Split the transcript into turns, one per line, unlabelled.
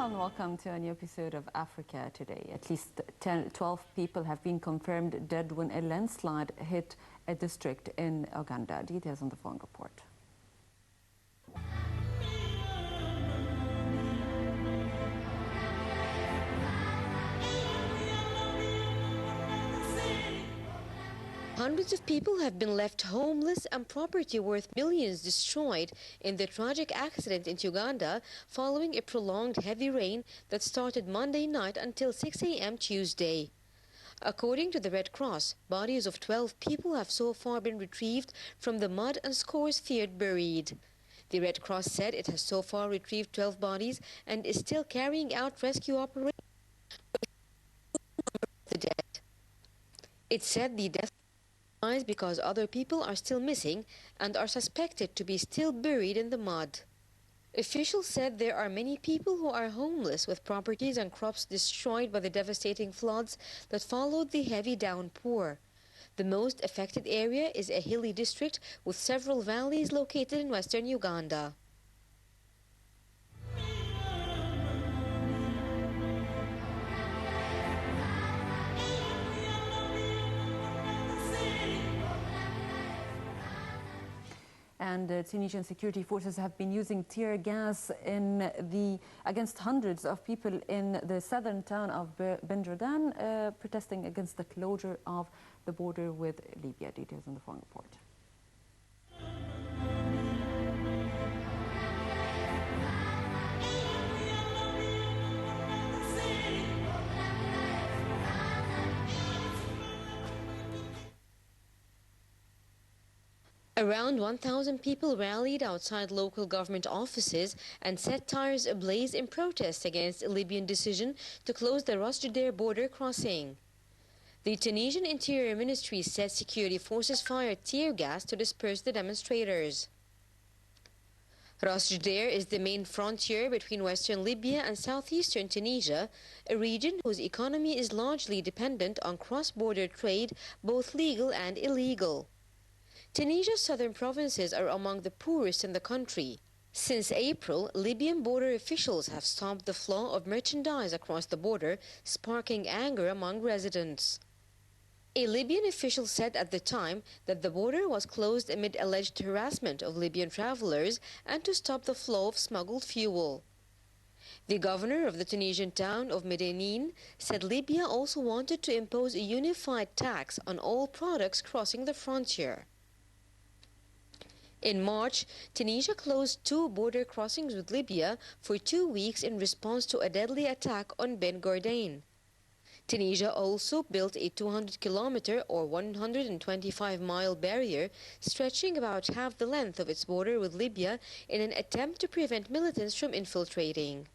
Hello and welcome to a new episode of Africa Today. At least 12 people have been confirmed dead when a landslide hit a district in Uganda. Details on the following report.
Hundreds of people have been left homeless and property worth millions destroyed in the tragic accident in Uganda following a prolonged heavy rain that started Monday night until 6 a.m. Tuesday. According to the Red Cross, bodies of 12 people have so far been retrieved from the mud and scores feared buried. The Red Cross said it has so far retrieved 12 bodies and is still carrying out rescue operations with the dead. It said the death because other people are still missing and are suspected to be still buried in the mud. Officials said there are many people who are homeless with properties and crops destroyed by the devastating floods that followed the heavy downpour. The most affected area is a hilly district with several valleys located in western Uganda.
And Tunisian security forces have been using tear gas against hundreds of people in the southern town of Ben Jordan, protesting against the closure of the border with Libya. Details on the following report.
Around 1,000 people rallied outside local government offices and set tires ablaze in protest against a Libyan decision to close the Ras Jdir border crossing. The Tunisian Interior Ministry said security forces fired tear gas to disperse the demonstrators. Ras Jdir is the main frontier between western Libya and southeastern Tunisia, a region whose economy is largely dependent on cross-border trade, both legal and illegal. Tunisia's southern provinces are among the poorest in the country. Since April, Libyan border officials have stopped the flow of merchandise across the border, sparking anger among residents. A Libyan official said at the time that the border was closed amid alleged harassment of Libyan travelers and to stop the flow of smuggled fuel. The governor of the Tunisian town of Medellin said Libya also wanted to impose a unified tax on all products crossing the frontier. In March, Tunisia closed 2 border crossings with Libya for 2 weeks in response to a deadly attack on Ben Jordan. Tunisia also built a 200-kilometer or 125-mile barrier stretching about half the length of its border with Libya in an attempt to prevent militants from infiltrating.